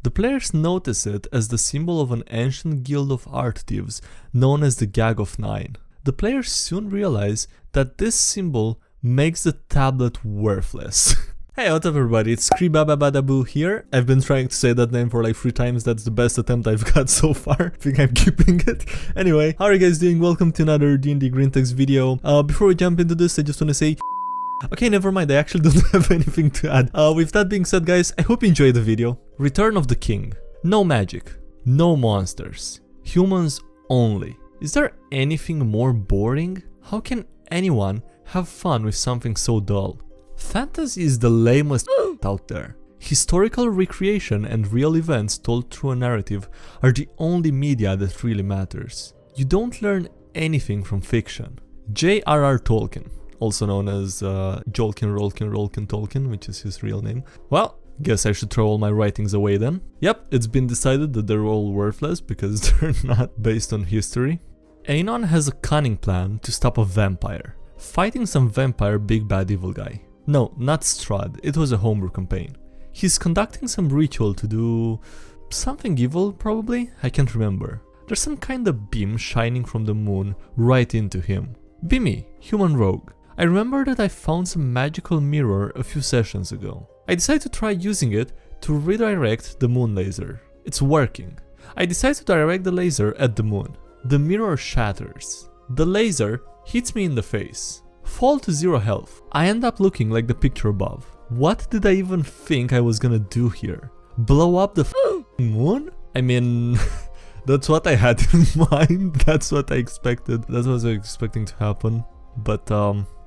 The players notice it as the symbol of an ancient guild of art thieves known as the Gag of Nine. The players soon realize that this symbol makes the tablet worthless. Hey, what's up everybody, it's Skribababadaboo here. I've been trying to say that name for like 3 times, that's the best attempt I've got so far. I think I'm keeping it. Anyway, how are you guys doing? Welcome to another DnDGreentext video. Before we jump into this, I just want to say... Okay, never mind, I actually don't have anything to add. With that being said guys, I hope you enjoyed the video. Return of the King. No magic. No monsters. Humans only. Is there anything more boring? How can anyone have fun with something so dull? Fantasy is the lamest out there. Historical recreation and real events told through a narrative are the only media that really matters. You don't learn anything from fiction. J.R.R. Tolkien, also known as Jolkin Tolkien, which is his real name. Well, guess I should throw all my writings away then. Yep, it's been decided that they're all worthless because they're not based on history. Aenon has a cunning plan to stop a vampire, fighting some vampire big bad evil guy. No, not Strahd, it was a homebrew campaign. He's conducting some ritual to do... something evil, probably? I can't remember. There's some kind of beam shining from the moon right into him. Be me, human rogue. I remember that I found some magical mirror a few sessions ago. I decided to try using it to redirect the moon laser. It's working. I decide to direct the laser at the moon. The mirror shatters. The laser hits me in the face. Fall to 0 health. I end up looking like the picture above. What did I even think I was gonna do here? Blow up the moon? I mean, that's what I had in mind. That's what I expected. That's what I was expecting to happen. But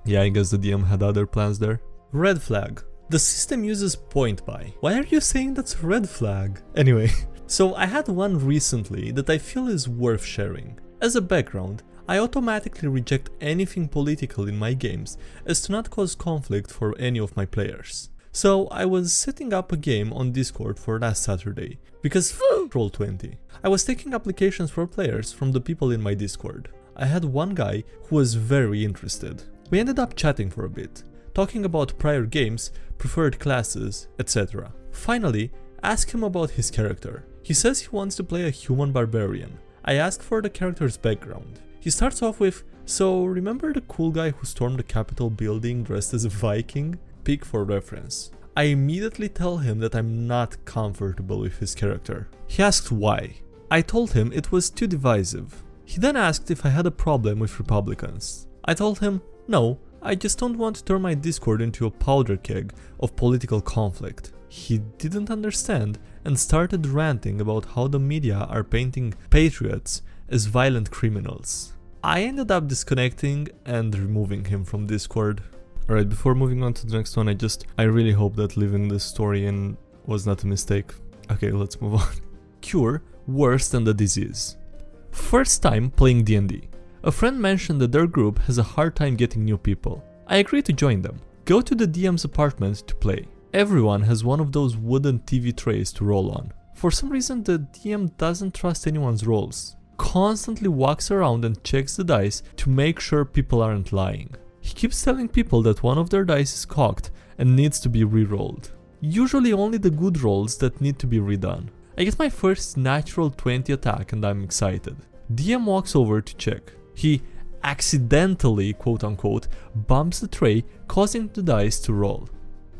yeah, I guess the DM had other plans there. Red flag. The system uses point buy. Why are you saying that's red flag? Anyway, so I had one recently that I feel is worth sharing. As a background, I automatically reject anything political in my games as to not cause conflict for any of my players. So I was setting up a game on Discord for last Saturday, because Roll20. I was taking applications for players from the people in my Discord. I had one guy who was very interested. We ended up chatting for a bit, talking about prior games, preferred classes, etc. Finally, asked him about his character. He says he wants to play a human barbarian. I asked for the character's background. He starts off with, so remember the cool guy who stormed the Capitol building dressed as a Viking? Pick for reference. I immediately tell him that I'm not comfortable with his character. He asked why. I told him it was too divisive. He then asked if I had a problem with Republicans. I told him, no, I just don't want to turn my Discord into a powder keg of political conflict. He didn't understand and started ranting about how the media are painting patriots as violent criminals. I ended up disconnecting and removing him from Discord. Alright, before moving on to the next one, I really hope that leaving this story in was not a mistake. Okay, let's move on. Cure worse than the disease. First time playing D&D. A friend mentioned that their group has a hard time getting new people. I agreed to join them. Go to the DM's apartment to play. Everyone has one of those wooden TV trays to roll on. For some reason the DM doesn't trust anyone's rolls. Constantly walks around and checks the dice to make sure people aren't lying. He keeps telling people that one of their dice is cocked and needs to be re-rolled. Usually only the good rolls that need to be redone. I get my first natural 20 attack and I'm excited. DM walks over to check. He accidentally, quote unquote, bumps the tray, causing the dice to roll.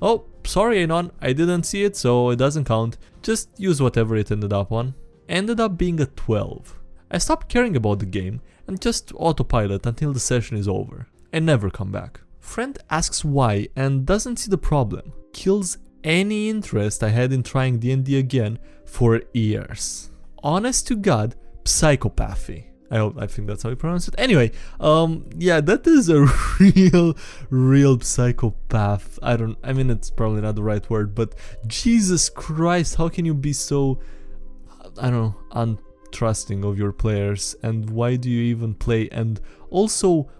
Oh, sorry Anon, I didn't see it so it doesn't count. Just use whatever it ended up on. Ended up being a 12. I stopped caring about the game and just autopilot until the session is over. I never come back. Friend asks why and doesn't see the problem. Kills any interest I had in trying D&D again for years. Honest to God, psychopathy. I think that's how you pronounce it. Anyway, yeah, that is a real psychopath. I mean, it's probably not the right word, but Jesus Christ, how can you be so, I don't know, untrusting of your players, and why do you even play? And also,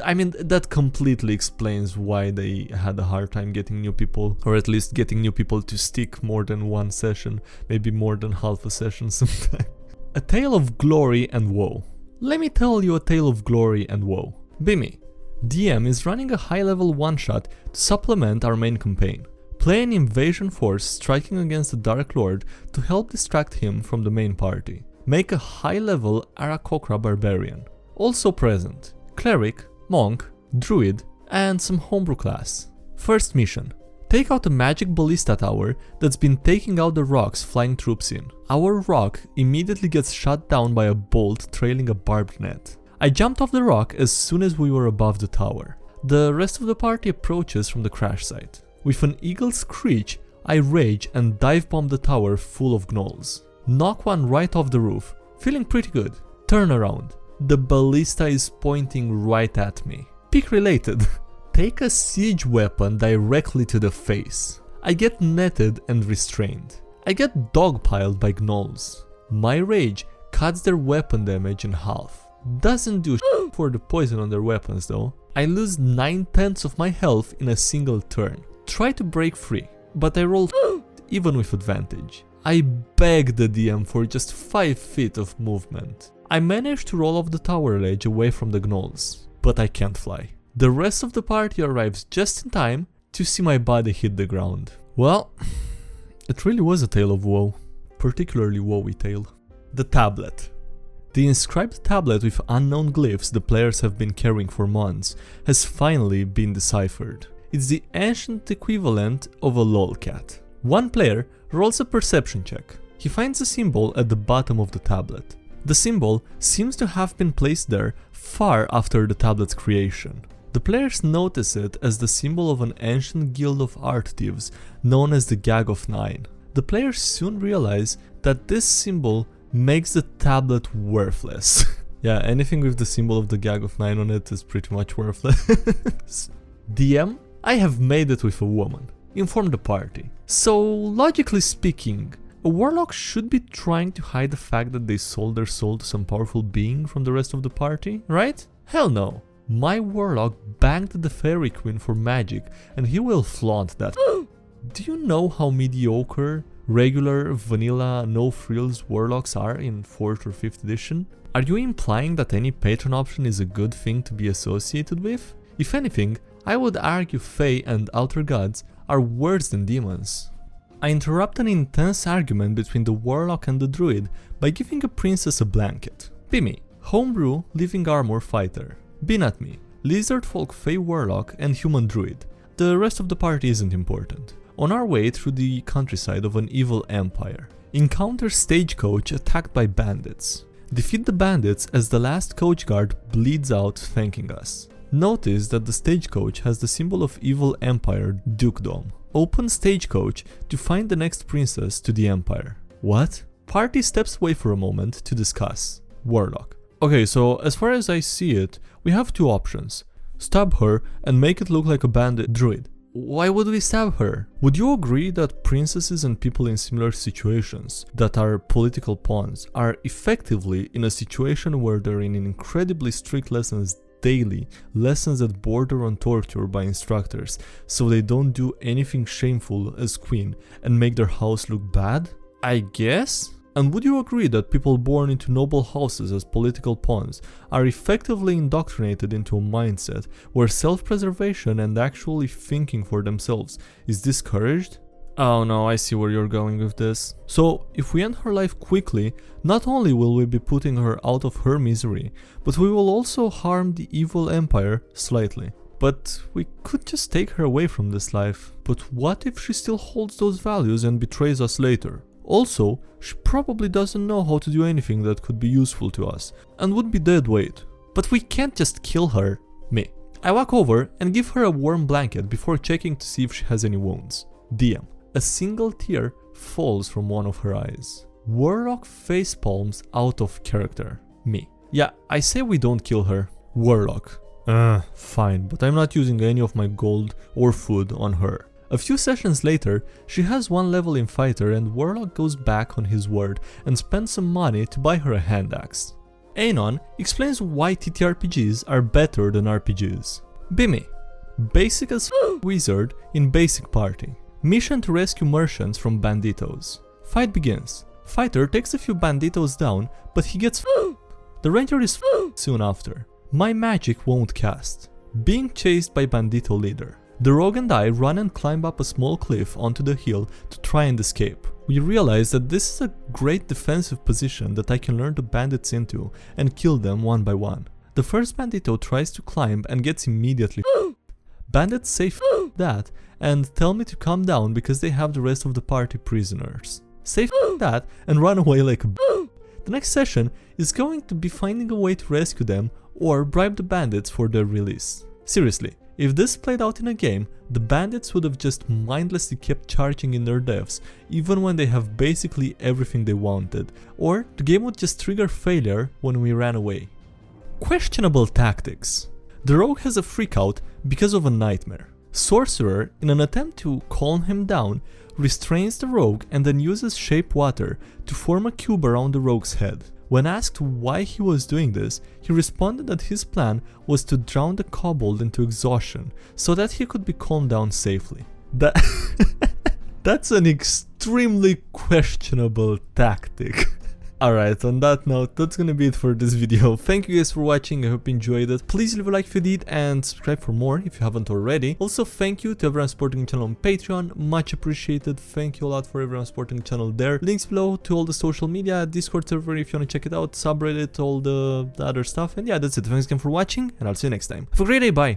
I mean, that completely explains why they had a hard time getting new people, or at least getting new people to stick more than one session, maybe more than half a session sometimes. A tale of glory and woe. Let me tell you a tale of glory and woe. Bimmy, DM is running a high-level one-shot to supplement our main campaign. Play an invasion force striking against the Dark Lord to help distract him from the main party. Make a high-level Aarakocra Barbarian. Also present: Cleric, Monk, Druid, and some homebrew class. First mission: take out a magic ballista tower that's been taking out the rocks flying troops in. Our rock immediately gets shot down by a bolt trailing a barbed net. I jumped off the rock as soon as we were above the tower. The rest of the party approaches from the crash site. With an eagle screech, I rage and dive bomb the tower full of gnolls. Knock one right off the roof, feeling pretty good. Turn around. The ballista is pointing right at me. Peak related. Take a siege weapon directly to the face. I get netted and restrained. I get dogpiled by gnolls. My rage cuts their weapon damage in half. Doesn't do shit for the poison on their weapons though. I lose 9/10 of my health in a single turn. Try to break free, but I rolled even with advantage. I beg the DM for just 5 feet of movement. I managed to roll off the tower ledge away from the gnolls, but I can't fly. The rest of the party arrives just in time to see my body hit the ground. Well, it really was a tale of woe, particularly woey tale. The tablet. The inscribed tablet with unknown glyphs the players have been carrying for months has finally been deciphered. It's the ancient equivalent of a lolcat. One player rolls a perception check. He finds a symbol at the bottom of the tablet. The symbol seems to have been placed there far after the tablet's creation. The players notice it as the symbol of an ancient guild of art thieves known as the Gag of Nine. The players soon realize that this symbol makes the tablet worthless. Yeah, anything with the symbol of the Gag of Nine on it is pretty much worthless. DM, I have made it with a woman. Inform the party. So, logically speaking, a warlock should be trying to hide the fact that they sold their soul to some powerful being from the rest of the party, right? Hell no. My warlock banged the fairy queen for magic and he will flaunt that. Do you know how mediocre, regular, vanilla, no frills warlocks are in 4th or 5th edition? Are you implying that any patron option is a good thing to be associated with? If anything, I would argue Fae and Outer Gods are worse than demons. I interrupt an intense argument between the warlock and the druid by giving a princess a blanket. Be me, homebrew, living armor fighter. Be not me, lizard folk Fae warlock and human druid. The rest of the party isn't important. On our way through the countryside of an evil empire. Encounter stagecoach attacked by bandits. Defeat the bandits as the last coach guard bleeds out thanking us. Notice that the stagecoach has the symbol of evil empire dukedom. Open stagecoach to find the next princess to the empire. What? Party steps away for a moment to discuss. Warlock. Okay, so as far as I see it, we have two options. Stab her and make it look like a bandit druid. Why would we stab her? Would you agree that princesses and people in similar situations that are political pawns are effectively in a situation where they're in incredibly strict lessons daily, lessons that border on torture by instructors, so they don't do anything shameful as queen and make their house look bad? I guess? And would you agree that people born into noble houses as political pawns are effectively indoctrinated into a mindset where self-preservation and actually thinking for themselves is discouraged? Oh no, I see where you're going with this. So, if we end her life quickly, not only will we be putting her out of her misery, but we will also harm the evil empire slightly. But we could just take her away from this life. But what if she still holds those values and betrays us later? Also, she probably doesn't know how to do anything that could be useful to us, and would be dead weight. But we can't just kill her. Me. I walk over and give her a warm blanket before checking to see if she has any wounds. DM. A single tear falls from one of her eyes. Warlock facepalms out of character. Me. Yeah, I say we don't kill her. Warlock. Fine, but I'm not using any of my gold or food on her. A few sessions later, she has 1 level in fighter and Warlock goes back on his word and spends some money to buy her a hand axe. Anon explains why TTRPGs are better than RPGs. Be me. Basic as wizard in basic party. Mission to rescue merchants from banditos. Fight begins. Fighter takes a few banditos down, but he gets The ranger is soon after. My magic won't cast. Being chased by bandito leader. The rogue and I run and climb up a small cliff onto the hill to try and escape. We realize that this is a great defensive position that I can lure the bandits into and kill them one by one. The first bandito tries to climb and gets immediately bandits say that and tell me to calm down because they have the rest of the party prisoners. Say that and run away like a The next session is going to be finding a way to rescue them or bribe the bandits for their release. Seriously, if this played out in a game, the bandits would have just mindlessly kept charging in their deaths, even when they have basically everything they wanted, or the game would just trigger failure when we ran away. Questionable tactics. The rogue has a freakout because of a nightmare. Sorcerer, in an attempt to calm him down, restrains the rogue and then uses shape water to form a cube around the rogue's head. When asked why he was doing this, he responded that his plan was to drown the kobold into exhaustion so that he could be calmed down safely. That's an extremely questionable tactic. Alright, on that note, that's gonna be it for this video. Thank you guys for watching, I hope you enjoyed it. Please leave a like if you did and subscribe for more if you haven't already. Also, thank you to everyone supporting the channel on Patreon, much appreciated. Thank you a lot for everyone supporting the channel there. Links below to all the social media, Discord server if you wanna check it out, subreddit, all the other stuff. And yeah, that's it. Thanks again for watching and I'll see you next time. Have a great day, bye!